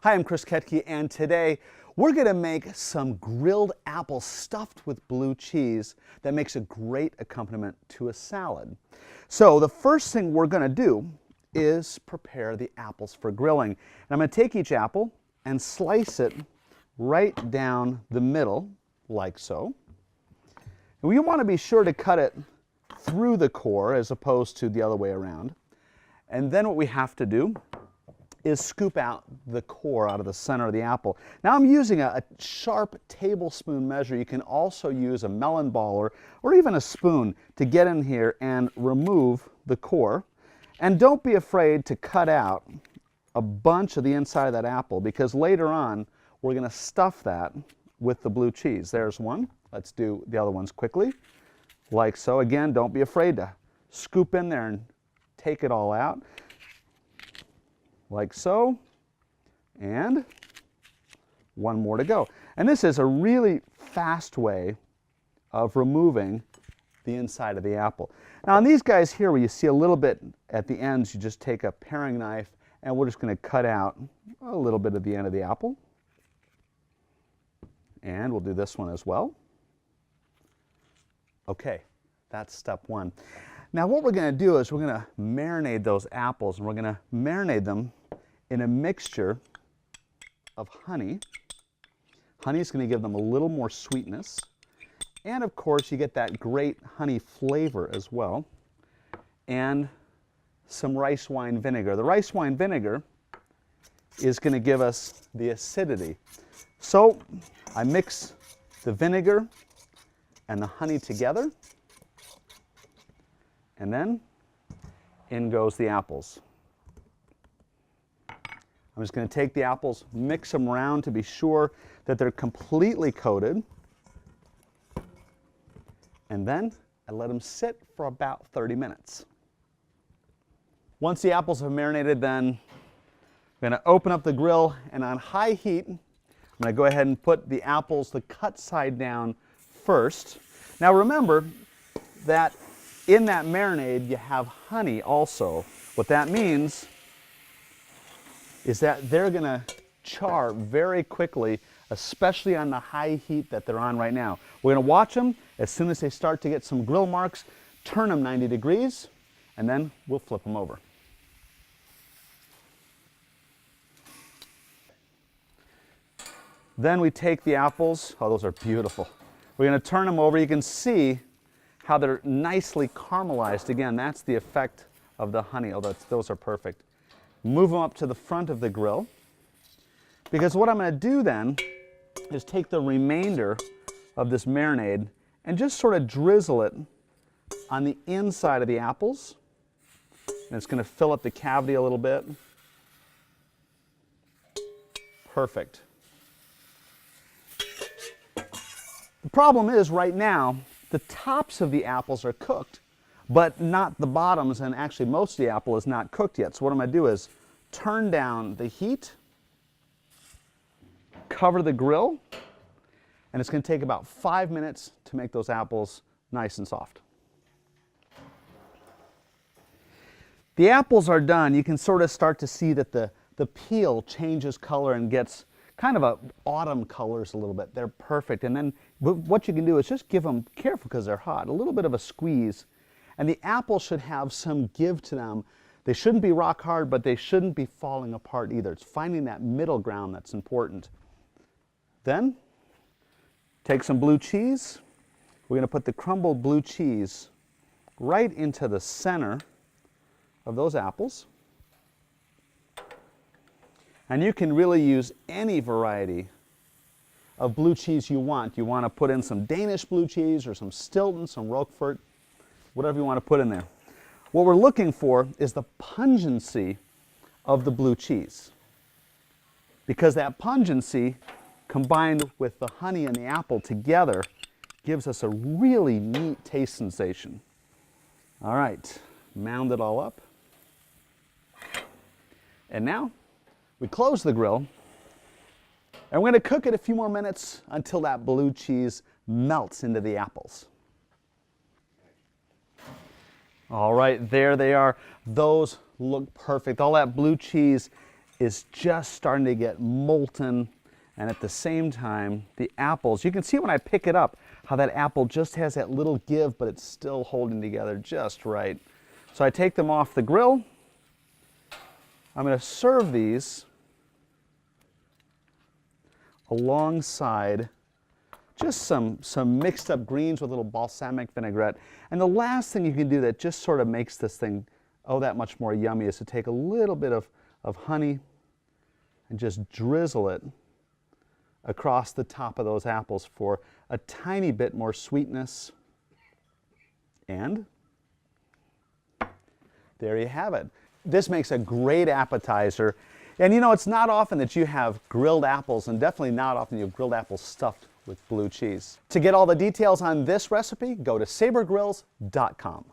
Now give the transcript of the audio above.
Hi, I'm Kris Koetke, and today we're going to make some grilled apples stuffed with blue cheese that makes a great accompaniment to a salad. So the first thing we're going to do is prepare the apples for grilling. And I'm going to take each apple and slice it right down the middle, like so. And we want to be sure to cut it through the core as opposed to the other way around. And then what we have to do is scoop out the core out of the center of the apple. Now I'm using a sharp tablespoon measure. You can also use a melon baller or even a spoon to get in here and remove the core. And don't be afraid to cut out a bunch of the inside of that apple, because later on we're going to stuff that with the blue cheese. There's one. Let's do the other ones quickly, like so. Again, don't be afraid to scoop in there and take it all out, like so, and one more to go. And this is a really fast way of removing the inside of the apple. Now on these guys here, where you see a little bit at the ends, you just take a paring knife and we're just going to cut out a little bit of the end of the apple. And we'll do this one as well. Okay, that's step one. Now what we're going to do is we're going to marinate those apples, and we're going to marinate them in a mixture of honey. Honey is going to give them a little more sweetness. And of course you get that great honey flavor as well. And some rice wine vinegar. The rice wine vinegar is going to give us the acidity. So I mix the vinegar and the honey together. And then in goes the apples. I'm just going to take the apples, mix them around to be sure that they're completely coated. And then I let them sit for about 30 minutes. Once the apples have marinated, then I'm going to open up the grill, and on high heat, I'm going to go ahead and put the apples, the cut side down first. Now remember that in that marinade you have honey also. What that means is that they're going to char very quickly, especially on the high heat that they're on right now. We're going to watch them. As soon as they start to get some grill marks, turn them 90 degrees, and then we'll flip them over. Then we take the apples. Oh, those are beautiful. We're going to turn them over. You can see how they're nicely caramelized. Again, that's the effect of the honey. Oh, those are perfect. Move them up to the front of the grill, because what I'm going to do then is take the remainder of this marinade and just sort of drizzle it on the inside of the apples. And it's going to fill up the cavity a little bit. Perfect. The problem is right now the tops of the apples are cooked, but not the bottoms, and actually most of the apple is not cooked yet. So what I'm going to do is turn down the heat, cover the grill, and it's going to take about 5 minutes to make those apples nice and soft. The apples are done. You can sort of start to see that the peel changes color and gets kind of autumn colors a little bit. They're perfect. And then what you can do is just give them, careful because they're hot, a little bit of a squeeze. And the apples should have some give to them. They shouldn't be rock hard, but they shouldn't be falling apart either. It's finding that middle ground that's important. Then take some blue cheese. We're going to put the crumbled blue cheese right into the center of those apples. And you can really use any variety of blue cheese you want. You want to put in some Danish blue cheese or some Stilton, some Roquefort, whatever you want to put in there. What we're looking for is the pungency of the blue cheese, because that pungency combined with the honey and the apple together gives us a really neat taste sensation. All right, mound it all up. And now we close the grill, and we're going to cook it a few more minutes until that blue cheese melts into the apples. All right, there they are. Those look perfect. All that blue cheese is just starting to get molten, and at the same time, the apples, you can see when I pick it up how that apple just has that little give, but it's still holding together just right. So I take them off the grill. I'm going to serve these alongside just some mixed up greens with a little balsamic vinaigrette. And the last thing you can do that just sort of makes this thing that much more yummy is to take a little bit of honey and just drizzle it across the top of those apples for a tiny bit more sweetness. And there you have it. This makes a great appetizer. And you know, it's not often that you have grilled apples, and definitely not often you have grilled apples stuffed with blue cheese. To get all the details on this recipe, go to sabergrills.com.